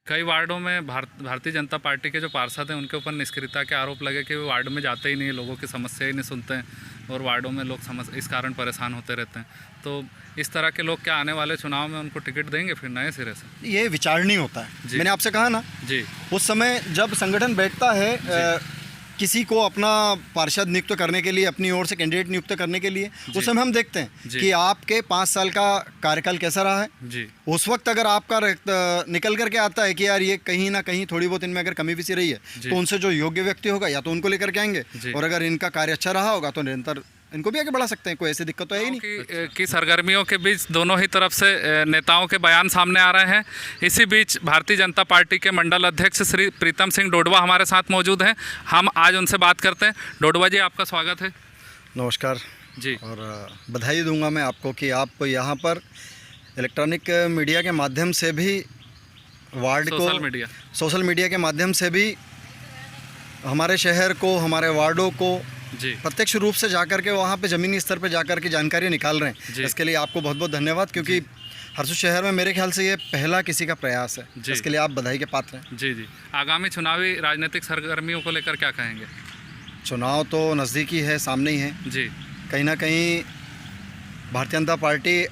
कई वार्डों में भारतीय जनता पार्टी के जो पार्षद हैं उनके ऊपर निष्क्रियता के आरोप लगे कि वो वार्ड में जाते ही नहीं, लोगों की समस्या ही नहीं सुनते हैं और वार्डों में लोग इस कारण परेशान होते रहते हैं। तो इस तरह के लोग क्या आने वाले चुनाव में उनको टिकट देंगे फिर नए सिरे से? ये विचारणीय होता है। मैंने आपसे कहा ना जी, उस समय जब संगठन बैठता है किसी को अपना पार्षद नियुक्त करने के लिए, अपनी ओर से कैंडिडेट नियुक्त करने के लिए, उस समय हम देखते हैं कि आपके 5 साल का कार्यकाल कैसा रहा है। जी। उस वक्त अगर आपका निकल करके आता है कि यार ये कहीं ना कहीं थोड़ी बहुत इनमें अगर कमी विसी रही है तो उनसे जो योग्य व्यक्ति होगा या तो उनको लेकर के आएंगे, और अगर इनका कार्य अच्छा रहा होगा तो निरंतर इनको भी आगे बढ़ा सकते हैं। कोई ऐसी दिक्कत तो है ही नहीं कि सरगर्मियों के बीच दोनों ही तरफ से नेताओं के बयान सामने आ रहे हैं। इसी बीच भारतीय जनता पार्टी के मंडल अध्यक्ष श्री प्रीतम सिंह डोडवा हमारे साथ मौजूद हैं। हम आज उनसे बात करते हैं। डोडवा जी, आपका स्वागत है। नमस्कार जी। और बधाई दूंगा मैं आपको कि आप यहाँ पर इलेक्ट्रॉनिक मीडिया के माध्यम से भी वार्ड को, सोशल मीडिया के माध्यम से भी हमारे शहर को, हमारे वार्डों को जी प्रत्यक्ष रूप से जाकर के वहाँ पे ज़मीनी स्तर पे जाकर के जानकारी निकाल रहे हैं। इसके लिए आपको बहुत बहुत धन्यवाद, क्योंकि हरसू शहर में मेरे ख्याल से ये पहला किसी का प्रयास है। इसके लिए आप बधाई के पात्र हैं। जी जी। आगामी चुनावी राजनीतिक सरगर्मियों को लेकर क्या कहेंगे? चुनाव तो नज़दीकी है, सामने ही है जी। कहीं ना कहीं भारतीय जनता पार्टी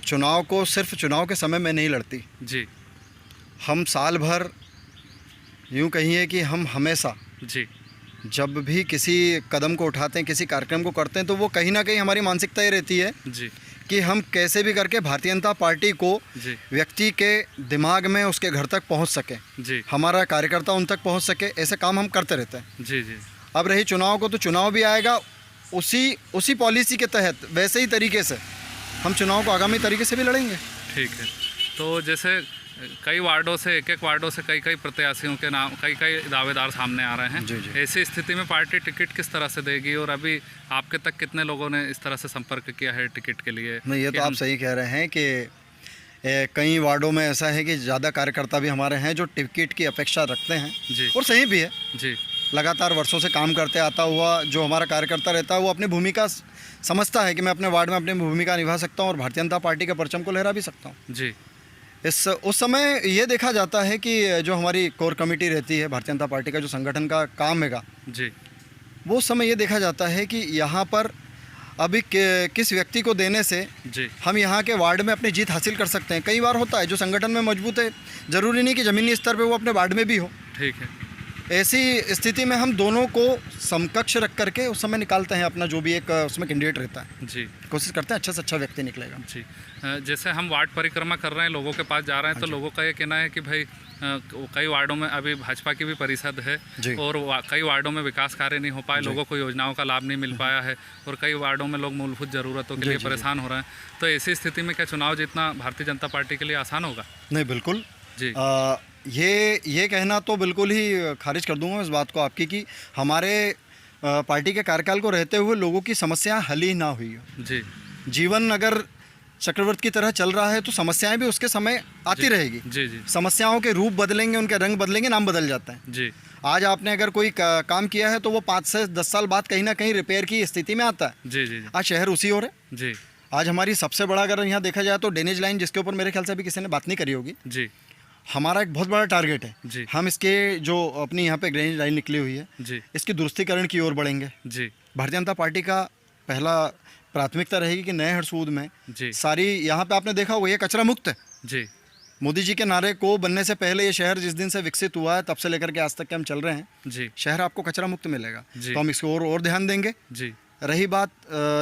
चुनाव को सिर्फ चुनाव के समय में नहीं लड़ती जी। हम साल भर, यूँ कहिए कि हम हमेशा जी जब भी किसी कदम को उठाते हैं, किसी कार्यक्रम को करते हैं, तो वो कहीं ना कहीं हमारी मानसिकता ये रहती है जी कि हम कैसे भी करके भारतीय जनता पार्टी को व्यक्ति के दिमाग में, उसके घर तक पहुंच सके जी, हमारा कार्यकर्ता उन तक पहुंच सके, ऐसे काम हम करते रहते हैं। जी जी। अब रही चुनाव को, तो चुनाव भी आएगा उसी पॉलिसी के तहत, वैसे ही तरीके से हम चुनाव को आगामी तरीके से भी लड़ेंगे। ठीक है। तो जैसे कई वार्डों से, एक वार्डों से कई प्रत्याशियों के नाम, कई दावेदार सामने आ रहे हैं। जी जी। ऐसी स्थिति में पार्टी टिकट किस तरह से देगी, और अभी आपके तक कितने लोगों ने इस तरह से संपर्क किया है टिकट के लिए? नहीं, ये तो आप सही कह रहे हैं कि कई वार्डों में ऐसा है कि ज़्यादा कार्यकर्ता भी हमारे हैं जो टिकट की अपेक्षा रखते हैं जी, और सही भी है जी। लगातार वर्षों से काम करते आता हुआ जो हमारा कार्यकर्ता रहता है वो अपनी भूमिका समझता है कि मैं अपने वार्ड में अपनी भूमिका निभा सकता हूँ और भारतीय जनता पार्टी के परचम को लहरा भी सकता हूँ जी। उस समय ये देखा जाता है कि जो हमारी कोर कमेटी रहती है भारतीय जनता पार्टी का, जो संगठन का काम हैगा जी, वो उस समय ये देखा जाता है कि यहाँ पर अभी किस व्यक्ति को देने से जी हम यहाँ के वार्ड में अपनी जीत हासिल कर सकते हैं। कई बार होता है जो संगठन में मजबूत है, ज़रूरी नहीं कि ज़मीनी स्तर पे वो अपने वार्ड में भी हो। ठीक है। ऐसी स्थिति में हम दोनों को समकक्ष रख करके उस समय निकालते हैं अपना जो भी एक उसमें कैंडिडेट रहता है जी, कोशिश करते हैं अच्छा से अच्छा व्यक्ति निकलेगा जी। जैसे हम वार्ड परिक्रमा कर रहे हैं, लोगों के पास जा रहे हैं, तो लोगों का ये कहना है कि भाई कई वार्डों में अभी भाजपा की भी परिषद है और कई वार्डों में विकास कार्य नहीं हो पाए, लोगों को योजनाओं का लाभ नहीं मिल पाया है और कई वार्डों में लोग मूलभूत ज़रूरतों के लिए परेशान हो रहे हैं। तो ऐसी स्थिति में क्या चुनाव जीतना भारतीय जनता पार्टी के लिए आसान होगा? नहीं, बिल्कुल जी। ये कहना तो बिल्कुल ही खारिज कर दूंगा इस बात को आपकी कि हमारे पार्टी के कार्यकाल को रहते हुए लोगों की समस्याएं हल ही ना हुई हो जी। जीवन अगर चक्रवर्ती की तरह चल रहा है तो समस्याएं भी उसके समय आती रहेगी जी जी। समस्याओं के रूप बदलेंगे, उनके रंग बदलेंगे, नाम बदल जाता है जी। आज आपने अगर कोई काम किया है तो वो 5 से 10 साल बाद कहीं ना कहीं रिपेयर की स्थिति में आता है जी जी। आज शहर उसी ओर है जी। आज हमारी सबसे बड़ा अगर यहाँ देखा जाए तो ड्रेनेज लाइन, जिसके ऊपर मेरे ख्याल से अभी किसी ने बात नहीं करी होगी जी, हमारा एक बहुत बड़ा टारगेट है जी। हम इसके जो अपनी यहाँ पे ड्रेनेज लाइन निकली हुई है जी, इसकी दुरुस्तीकरण की ओर बढ़ेंगे जी। भारतीय जनता पार्टी का पहला प्राथमिकता रहेगी कि नए हरसूद में जी सारी, यहाँ पे आपने देखा होगा ये कचरा मुक्त है जी। मोदी जी के नारे को बनने से पहले ये शहर जिस दिन से विकसित हुआ है तब से लेकर के आज तक के हम चल रहे हैं जी, शहर आपको कचरा मुक्त मिलेगा, तो हम इसको और ध्यान देंगे जी। रही बात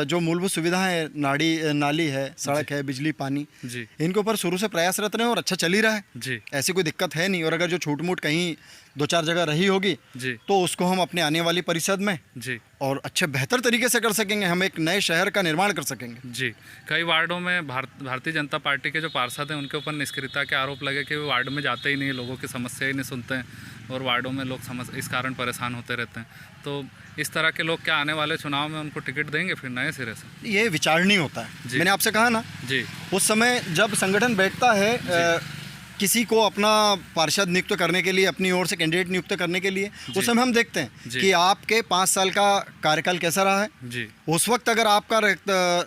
जो मूलभूत सुविधाएं है, नाली है, सड़क है, बिजली, पानी जी, इनके ऊपर शुरू से प्रयासरत रहे और अच्छा चल ही रहा है जी, ऐसी कोई दिक्कत है नहीं। और अगर जो छूट मूट कहीं 2-4 जगह रही होगी जी, तो उसको हम अपने आने वाली परिषद में जी और अच्छे बेहतर तरीके से कर सकेंगे, हम एक नए शहर का निर्माण कर सकेंगे जी। कई वार्डों में भारतीय जनता पार्टी के जो पार्षद हैं उनके ऊपर निष्क्रियता के आरोप लगे कि वो वार्ड में जाते ही नहीं, लोगों की समस्या ही नहीं सुनते हैं और वार्डों में लोग इस कारण परेशान होते रहते हैं। तो इस तरह के लोग क्या आने वाले चुनाव में उनको टिकट देंगे फिर नए सिरे से? ये विचारणीय होता है। मैंने आपसे कहा ना जी, उस समय जब संगठन बैठता है किसी को अपना पार्षद नियुक्त करने के लिए, अपनी ओर से कैंडिडेट नियुक्त करने के लिए, उस समय हम देखते हैं कि आपके 5 साल का कार्यकाल कैसा रहा है जी। उस वक्त अगर आपका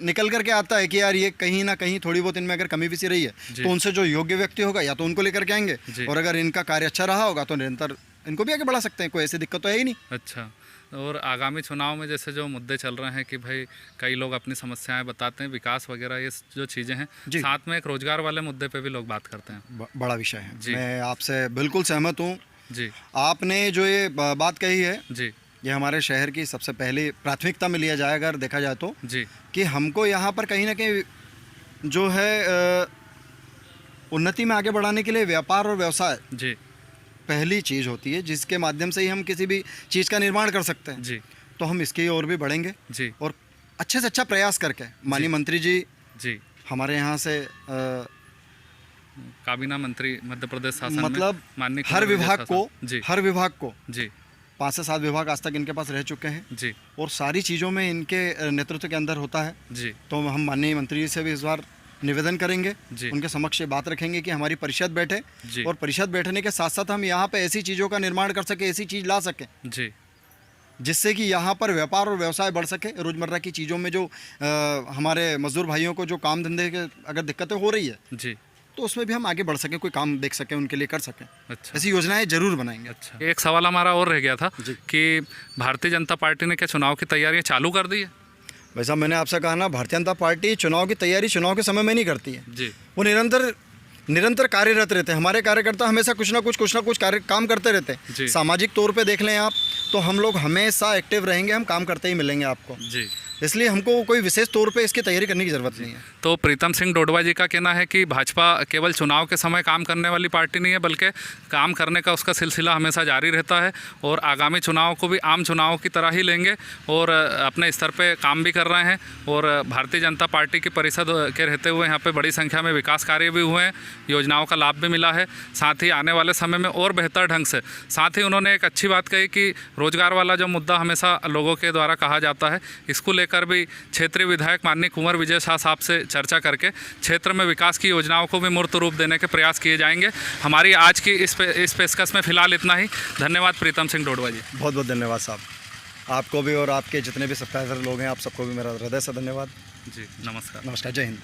निकल करके आता है कि यार ये कहीं ना कहीं थोड़ी बहुत इनमें अगर कमी पेशी रही है तो उनसे जो योग्य व्यक्ति होगा या तो उनको लेकर के आएंगे, और अगर इनका कार्य अच्छा रहा होगा तो निरंतर इनको भी आगे बढ़ा सकते हैं, कोई ऐसी दिक्कत तो है ही नहीं। अच्छा, और आगामी चुनाव में जैसे जो मुद्दे चल रहे हैं कि भाई कई लोग अपनी समस्याएं बताते हैं, विकास वगैरह ये जो चीज़ें हैं, साथ में एक रोजगार वाले मुद्दे पे भी लोग बात करते हैं। बड़ा विषय है, मैं आपसे बिल्कुल सहमत हूँ जी। आपने जो ये बात कही है जी, ये हमारे शहर की सबसे पहली प्राथमिकता में लिया जाए अगर देखा जाए तो जी, कि हमको यहाँ पर कहीं ना कहीं जो है उन्नति में आगे बढ़ाने के लिए व्यापार और व्यवसाय जी पहली चीज़ होती है, जिसके माध्यम से ही हम किसी भी चीज़ का निर्माण कर सकते हैं जी। तो हम इसकी ओर भी बढ़ेंगे जी, और अच्छे से अच्छा प्रयास करके माननीय मंत्री जी जी हमारे यहाँ से काबीना मंत्री मध्य प्रदेश शासन मतलब में हर विभाग को जी 5 से 7 विभाग आज तक इनके पास रह चुके हैं जी, और सारी चीज़ों में इनके नेतृत्व के अंदर होता है जी। तो हम माननीय मंत्री जी से भी इस बार निवेदन करेंगे, उनके समक्ष बात रखेंगे कि हमारी परिषद बैठे, और परिषद बैठने के साथ साथ हम यहाँ पे ऐसी चीज़ों का निर्माण कर सके, ऐसी चीज़ ला सके जी, जिससे कि यहाँ पर व्यापार और व्यवसाय बढ़ सके। रोज़मर्रा की चीज़ों में जो हमारे मजदूर भाइयों को जो काम धंधे के अगर दिक्कतें हो रही है जी, तो उसमें भी हम आगे बढ़ सकें, कोई काम देख सकें, उनके लिए कर सकें। अच्छा, ऐसी योजनाएं जरूर बनाएंगे। अच्छा, एक सवाल हमारा और रह गया था कि भारतीय जनता पार्टी ने क्या चुनाव की तैयारियाँ चालू कर दी है? वैसा मैंने आपसे कहा ना, भारतीय जनता पार्टी चुनाव की तैयारी चुनाव के समय में नहीं करती है जी, वो निरंतर कार्यरत रहते हैं। हमारे कार्यकर्ता हमेशा कुछ ना कुछ काम करते रहते हैं। सामाजिक तौर पे देख लें आप तो हम लोग हमेशा एक्टिव रहेंगे, हम काम करते ही मिलेंगे आपको जी, इसलिए हमको कोई विशेष तौर पे इसकी तैयारी करने की ज़रूरत नहीं है। तो प्रीतम सिंह डोडवा जी का कहना है कि भाजपा केवल चुनाव के समय काम करने वाली पार्टी नहीं है, बल्कि काम करने का उसका सिलसिला हमेशा जारी रहता है, और आगामी चुनाव को भी आम चुनाव की तरह ही लेंगे, और अपने स्तर पे काम भी कर रहे हैं। और भारतीय जनता पार्टी की परिषद के रहते हुए यहाँ पर बड़ी संख्या में विकास कार्य भी हुए हैं, योजनाओं का लाभ भी मिला है, साथ ही आने वाले समय में और बेहतर ढंग से। साथ ही उन्होंने एक अच्छी बात कही कि रोजगार वाला जो मुद्दा हमेशा लोगों के द्वारा कहा जाता है, इसको लेकर भी क्षेत्रीय विधायक माननीय कुंवर विजय शाह साहब से चर्चा करके क्षेत्र में विकास की योजनाओं को भी मूर्त रूप देने के प्रयास किए जाएंगे। हमारी आज की इस पेशकश में फिलहाल इतना ही। धन्यवाद प्रीतम सिंह डोडवा जी। बहुत बहुत धन्यवाद साहब, आपको भी और आपके जितने भी सब्सक्राइबर लोग हैं आप सबको भी मेरा हृदय से धन्यवाद जी। नमस्कार। नमस्कार, जय हिंद।